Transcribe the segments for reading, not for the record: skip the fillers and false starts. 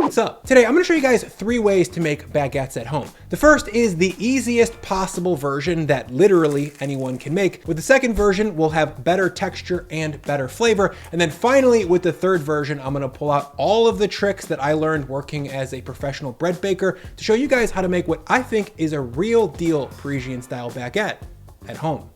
What's up? Today I'm going to show you guys 3 ways to make baguettes at home. The first is the easiest possible version that literally anyone can make. With the second version, we'll have better texture and better flavor. And then finally, with the third version, I'm going to pull out all of the tricks that I learned working as a professional bread baker to show you guys how to make what I think is a real deal Parisian style baguette at home.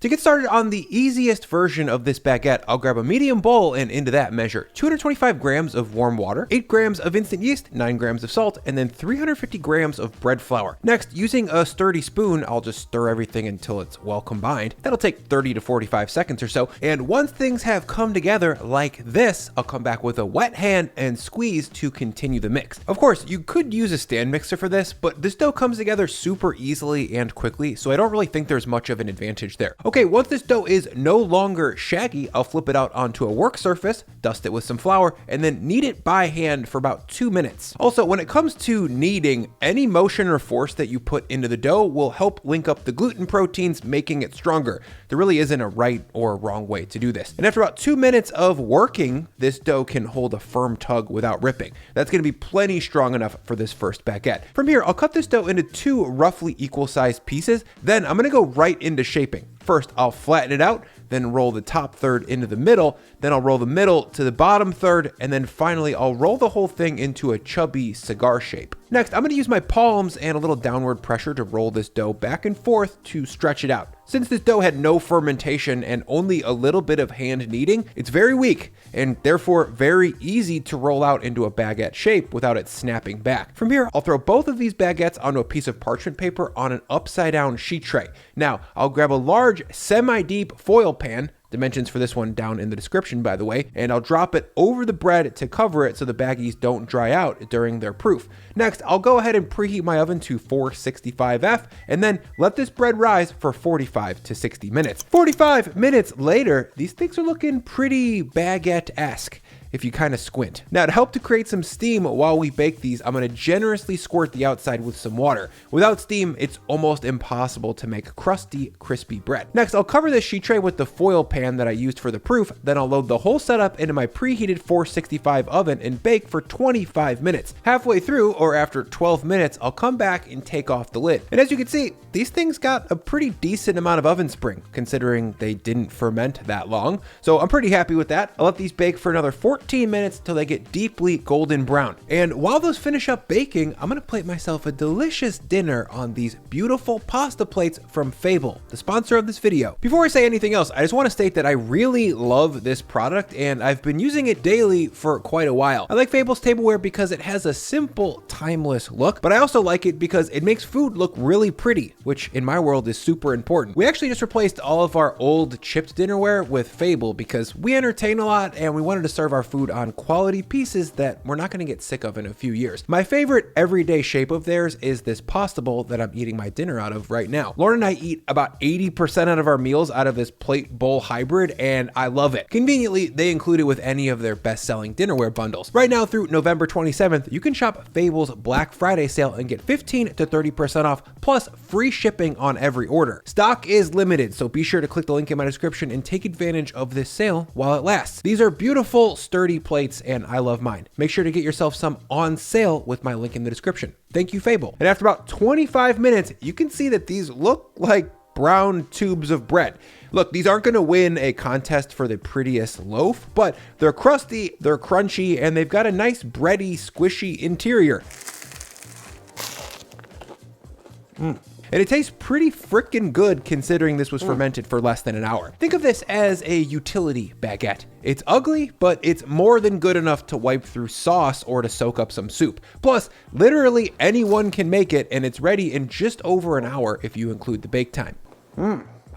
To get started on the easiest version of this baguette, I'll grab a medium bowl and into that measure 225 grams of warm water, 8 grams of instant yeast, 9 grams of salt, and then 350 grams of bread flour. Next, using a sturdy spoon, I'll just stir everything until it's well combined. That'll take 30 to 45 seconds or so. And once things have come together like this, I'll come back with a wet hand and squeeze to continue the mix. Of course, you could use a stand mixer for this, but this dough comes together super easily and quickly, so I don't really think there's much of an advantage there. Okay, once this dough is no longer shaggy, I'll flip it out onto a work surface, dust it with some flour, and then knead it by hand for about 2 minutes. Also, when it comes to kneading, any motion or force that you put into the dough will help link up the gluten proteins, making it stronger. There really isn't a right or wrong way to do this. And after about 2 minutes of working, this dough can hold a firm tug without ripping. That's going to be plenty strong enough for this first baguette. From here, I'll cut this dough into 2 roughly equal sized pieces. Then I'm going to go right into shaping. First, I'll flatten it out, then roll the top third into the middle, then I'll roll the middle to the bottom third, and then finally I'll roll the whole thing into a chubby cigar shape. Next, I'm going to use my palms and a little downward pressure to roll this dough back and forth to stretch it out. Since this dough had no fermentation and only a little bit of hand kneading, it's very weak and therefore very easy to roll out into a baguette shape without it snapping back. From here, I'll throw both of these baguettes onto a piece of parchment paper on an upside down sheet tray. Now, I'll grab a large semi-deep foil pan, dimensions for this one down in the description, by the way, and I'll drop it over the bread to cover it so the baggies don't dry out during their proof. Next, I'll go ahead and preheat my oven to 465F and then let this bread rise for 45 to 60 minutes. 45 minutes later, these things are looking pretty baguette-esque if you kind of squint. Now, to help to create some steam while we bake these, I'm going to generously squirt the outside with some water. Without steam, it's almost impossible to make crusty, crispy bread. Next, I'll cover this sheet tray with the foil pan that I used for the proof. Then I'll load the whole setup into my preheated 465 oven and bake for 25 minutes. Halfway through, or after 12 minutes, I'll come back and take off the lid. And as you can see, these things got a pretty decent amount of oven spring, considering they didn't ferment that long. So I'm pretty happy with that. I'll let these bake for another 14 minutes till they get deeply golden brown. And while those finish up baking, I'm gonna plate myself a delicious dinner on these beautiful pasta plates from Fable, the sponsor of this video. Before I say anything else, I just want to state that I really love this product and I've been using it daily for quite a while. I like Fable's tableware because it has a simple, timeless look, but I also like it because it makes food look really pretty, which in my world is super important. We actually just replaced all of our old chipped dinnerware with Fable because we entertain a lot and we wanted to serve our food on quality pieces that we're not going to get sick of in a few years. My favorite everyday shape of theirs is this pasta bowl that I'm eating my dinner out of right now. Lauren and I eat about 80% out of our meals out of this plate bowl hybrid, and I love it. Conveniently, they include it with any of their best-selling dinnerware bundles. Right now through November 27th, you can shop Fable's Black Friday sale and get 15 to 30% off plus free shipping on every order. Stock is limited, so be sure to click the link in my description and take advantage of this sale while it lasts. These are beautiful, sturdy plates and I love mine. Make sure to get yourself some on sale with my link in the description. Thank you, Fable. And after about 25 minutes, you can see that these look like brown tubes of bread. Look, these aren't going to win a contest for the prettiest loaf, but they're crusty, they're crunchy, and they've got a nice bready, squishy interior. And it tastes pretty freaking good considering this was fermented for less than an hour. Think of this as a utility baguette. It's ugly, but it's more than good enough to wipe through sauce or to soak up some soup. Plus, literally anyone can make it and it's ready in just over an hour if you include the bake time.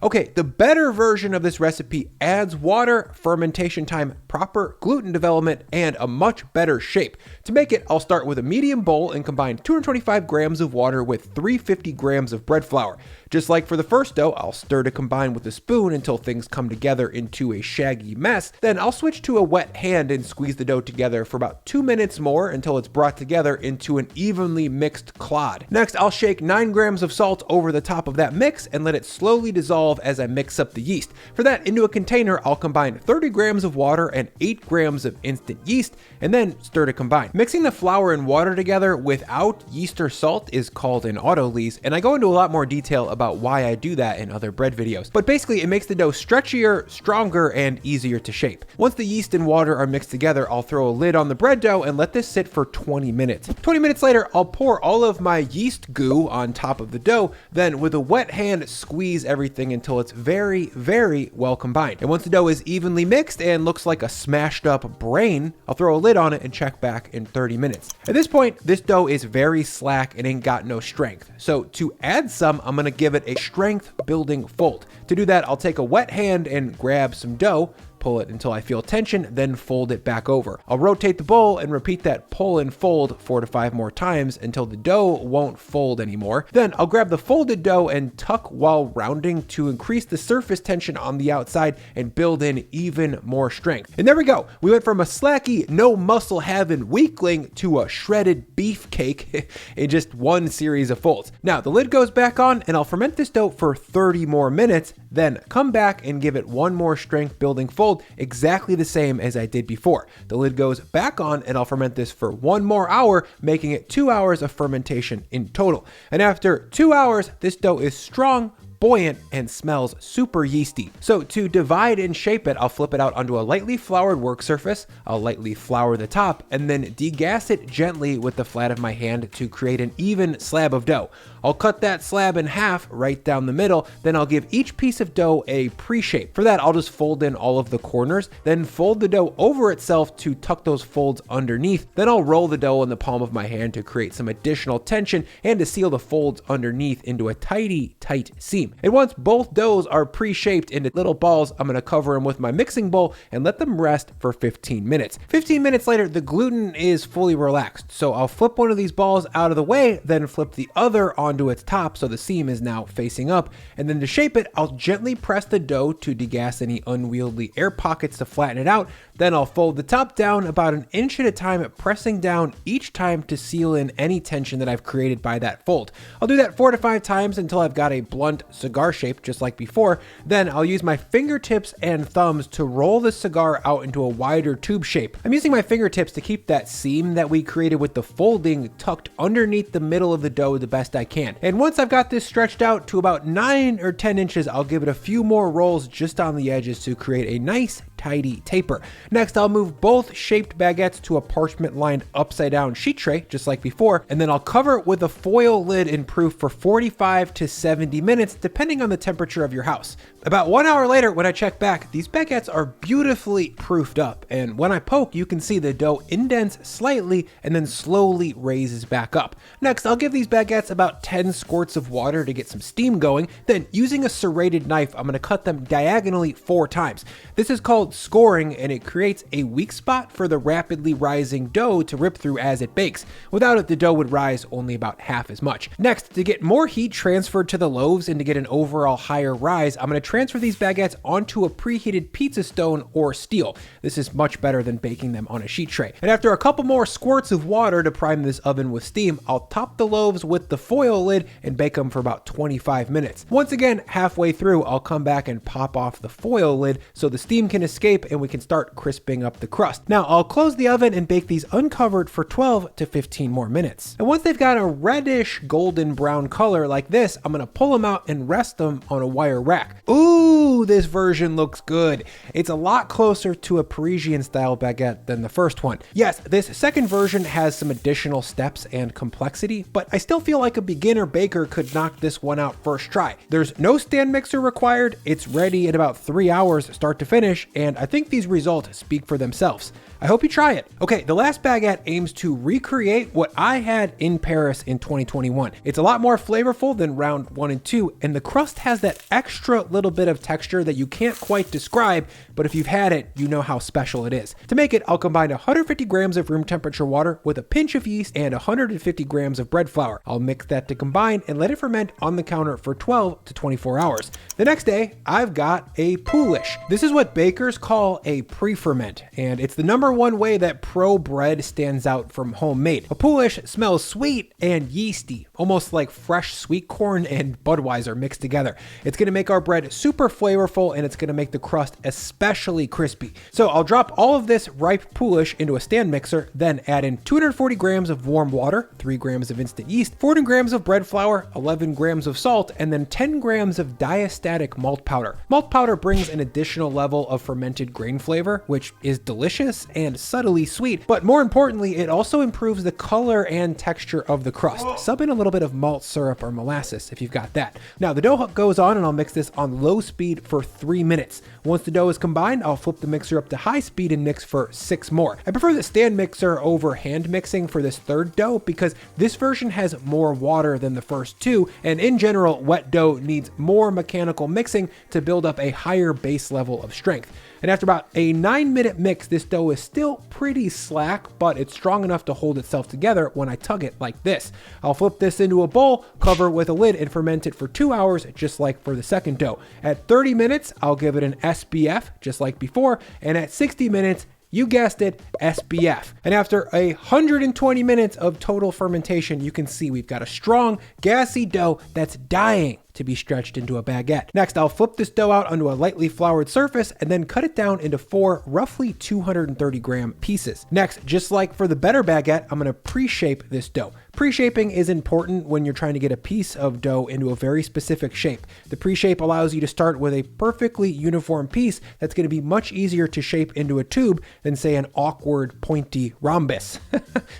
Okay, the better version of this recipe adds water, fermentation time, proper gluten development, and a much better shape. To make it, I'll start with a medium bowl and combine 225 grams of water with 350 grams of bread flour. Just like for the first dough, I'll stir to combine with a spoon until things come together into a shaggy mess. Then I'll switch to a wet hand and squeeze the dough together for about 2 minutes more until it's brought together into an evenly mixed clod. Next, I'll shake 9 grams of salt over the top of that mix and let it slowly dissolve as I mix up the yeast. For that, into a container, I'll combine 30 grams of water and and 8 grams of instant yeast, and then stir to combine. Mixing the flour and water together without yeast or salt is called an autolyse, and I go into a lot more detail about why I do that in other bread videos. But basically, it makes the dough stretchier, stronger, and easier to shape. Once the yeast and water are mixed together, I'll throw a lid on the bread dough and let this sit for 20 minutes. 20 minutes later, I'll pour all of my yeast goo on top of the dough, then with a wet hand, squeeze everything until it's very, very well combined. And once the dough is evenly mixed and looks like a smashed up brain, I'll throw a lid on it and check back in 30 minutes. At this point, this dough is very slack and ain't got no strength. So to add some, I'm gonna give it a strength building fold. To do that, I'll take a wet hand and grab some dough, pull it until I feel tension, then fold it back over. I'll rotate the bowl and repeat that pull and fold 4 to 5 more times until the dough won't fold anymore. Then I'll grab the folded dough and tuck while rounding to increase the surface tension on the outside and build in even more strength. And there we go. We went from a slacky, no muscle having weakling to a shredded beefcake in just one series of folds. Now the lid goes back on and I'll ferment this dough for 30 more minutes, then come back and give it one more strength building fold, exactly the same as I did before. The lid goes back on and I'll ferment this for 1 more hour, making it 2 hours of fermentation in total. And after 2 hours, this dough is strong, buoyant, and smells super yeasty. So to divide and shape it, I'll flip it out onto a lightly floured work surface. I'll lightly flour the top and then degas it gently with the flat of my hand to create an even slab of dough. I'll cut that slab in half right down the middle, then I'll give each piece of dough a pre-shape. For that, I'll just fold in all of the corners, then fold the dough over itself to tuck those folds underneath. Then I'll roll the dough in the palm of my hand to create some additional tension and to seal the folds underneath into a tight seam. And once both doughs are pre-shaped into little balls, I'm gonna cover them with my mixing bowl and let them rest for 15 minutes. 15 minutes later, the gluten is fully relaxed. So I'll flip one of these balls out of the way, then flip the other onto its top so the seam is now facing up. And then to shape it, I'll gently press the dough to degas any unwieldy air pockets to flatten it out. Then I'll fold the top down about 1 inch at a time, pressing down each time to seal in any tension that I've created by that fold. I'll do that 4 to 5 times until I've got a blunt cigar shape just like before. Then I'll use my fingertips and thumbs to roll the cigar out into a wider tube shape. I'm using my fingertips to keep that seam that we created with the folding tucked underneath the middle of the dough the best I can. And once I've got this stretched out to about 9 or 10 inches, I'll give it a few more rolls just on the edges to create a nice tidy taper. Next, I'll move both shaped baguettes to a parchment lined upside down sheet tray, just like before, and then I'll cover it with a foil lid in proof for 45 to 70 minutes, depending on the temperature of your house. About 1 hour later, when I check back, these baguettes are beautifully proofed up, and when I poke, you can see the dough indents slightly and then slowly raises back up. Next, I'll give these baguettes about 10 squirts of water to get some steam going, then using a serrated knife, I'm going to cut them diagonally 4 times. This is called scoring, and it creates a weak spot for the rapidly rising dough to rip through as it bakes. Without it, the dough would rise only about half as much. Next, to get more heat transferred to the loaves and to get an overall higher rise, I'm going to transfer these baguettes onto a preheated pizza stone or steel. This is much better than baking them on a sheet tray. And after a couple more squirts of water to prime this oven with steam, I'll top the loaves with the foil lid and bake them for about 25 minutes. Once again, halfway through, I'll come back and pop off the foil lid so the steam can escape and we can start crisping up the crust. Now I'll close the oven and bake these uncovered for 12 to 15 more minutes. And once they've got a reddish golden brown color like this, I'm gonna pull them out and rest them on a wire rack. Ooh, this version looks good. It's a lot closer to a Parisian style baguette than the first one. Yes, this second version has some additional steps and complexity, but I still feel like a beginner baker could knock this one out first try. There's no stand mixer required. It's ready in about 3 hours start to finish, and I think these results speak for themselves. I hope you try it. Okay, the last baguette aims to recreate what I had in Paris in 2021. It's a lot more flavorful than round 1 and 2, and the crust has that extra little bit of texture that you can't quite describe, but if you've had it, you know how special it is. To make it, I'll combine 150 grams of room temperature water with a pinch of yeast and 150 grams of bread flour. I'll mix that to combine and let it ferment on the counter for 12 to 24 hours. The next day, I've got a poulish. This is what bakers call a pre-ferment, and it's the number one way that pro bread stands out from homemade. A poulish smells sweet and yeasty, almost like fresh sweet corn and Budweiser mixed together. It's gonna make our bread super flavorful, and it's gonna make the crust especially crispy. So I'll drop all of this ripe poolish into a stand mixer, then add in 240 grams of warm water, 3 grams of instant yeast, 40 grams of bread flour, 11 grams of salt, and then 10 grams of diastatic malt powder. Malt powder brings an additional level of fermented grain flavor, which is delicious and subtly sweet, but more importantly, it also improves the color and texture of the crust. Sub in a little bit of malt syrup or molasses if you've got that. Now the dough goes on, and I'll mix this on low speed for 3 minutes. Once the dough is combined, I'll flip the mixer up to high speed and mix for 6 more. I prefer the stand mixer over hand mixing for this third dough because this version has more water than the first two, and in general, wet dough needs more mechanical mixing to build up a higher base level of strength. And after about a 9-minute mix, this dough is still pretty slack, but it's strong enough to hold itself together when I tug it like this. I'll flip this into a bowl, cover with a lid, and ferment it for 2 hours, just like for the second dough. At 30 minutes, I'll give it an SBF, just like before, and at 60 minutes, you guessed it, SBF. And after 120 minutes of total fermentation, you can see we've got a strong, gassy dough that's dying to be stretched into a baguette. Next, I'll flip this dough out onto a lightly floured surface and then cut it down into 4 roughly 230 gram pieces. Next, just like for the better baguette, I'm gonna pre-shape this dough. Pre-shaping is important when you're trying to get a piece of dough into a very specific shape. The pre-shape allows you to start with a perfectly uniform piece that's gonna be much easier to shape into a tube than say an awkward pointy rhombus.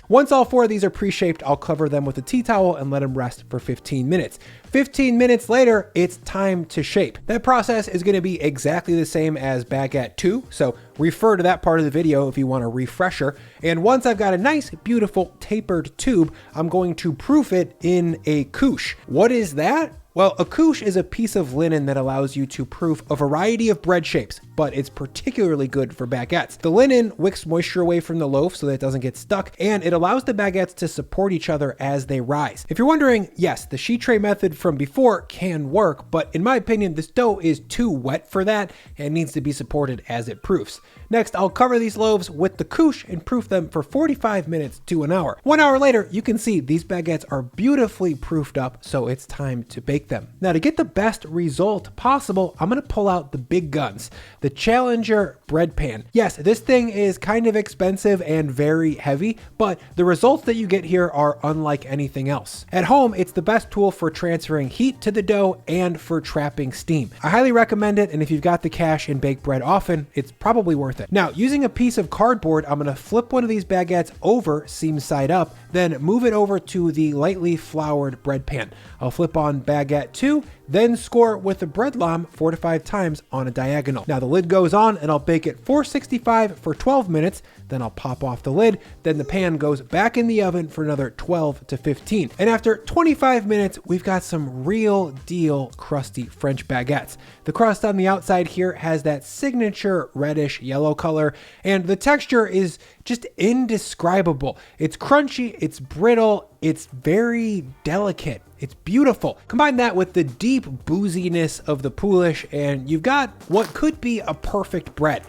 Once all 4 of these are pre-shaped, I'll cover them with a tea towel and let them rest for 15 minutes. 15 minutes later, it's time to shape. That process is gonna be exactly the same as baguette 2, so refer to that part of the video if you want a refresher. And once I've got a nice, beautiful, tapered tube, I'm going to proof it in a couche. What is that? Well, a couche is a piece of linen that allows you to proof a variety of bread shapes, but it's particularly good for baguettes. The linen wicks moisture away from the loaf so that it doesn't get stuck, and it allows the baguettes to support each other as they rise. If you're wondering, yes, the sheet tray method from before can work, but in my opinion, this dough is too wet for that and needs to be supported as it proofs. Next, I'll cover these loaves with the couche and proof them for 45 minutes to an hour. 1 hour later, you can see these baguettes are beautifully proofed up, so it's time to bake them. Now, to get the best result possible, I'm gonna pull out the big guns, the Challenger bread pan. Yes, this thing is kind of expensive and very heavy, but the results that you get here are unlike anything else. At home, it's the best tool for transferring heat to the dough and for trapping steam. I highly recommend it, and if you've got the cash and bake bread often, it's probably worth it. Now, using a piece of cardboard, I'm gonna flip one of these baguettes over seam side up, then move it over to the lightly floured bread pan. I'll flip on baguette 2, then score with the bread lamb 4 to 5 times on a diagonal. Now the lid goes on, and I'll bake it 465 for 12 minutes, then I'll pop off the lid, then the pan goes back in the oven for another 12 to 15. And after 25 minutes, we've got some real deal crusty French baguettes. The crust on the outside here has that signature reddish yellow color, and the texture is just indescribable. It's crunchy, it's brittle, it's very delicate. It's beautiful. Combine that with the deep booziness of the poolish, and you've got what could be a perfect bread.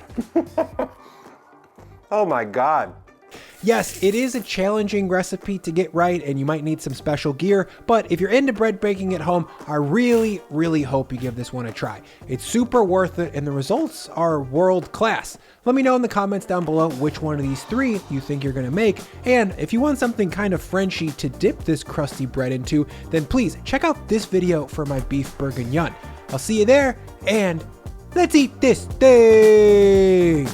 Oh my God. Yes, it is a challenging recipe to get right, and you might need some special gear, but if you're into bread baking at home, I really, really hope you give this one a try. It's super worth it, and the results are world class. Let me know in the comments down below which one of these 3 you think you're gonna make, and if you want something kind of Frenchy to dip this crusty bread into, then please check out this video for my beef bourguignon. I'll see you there, and let's eat this thing!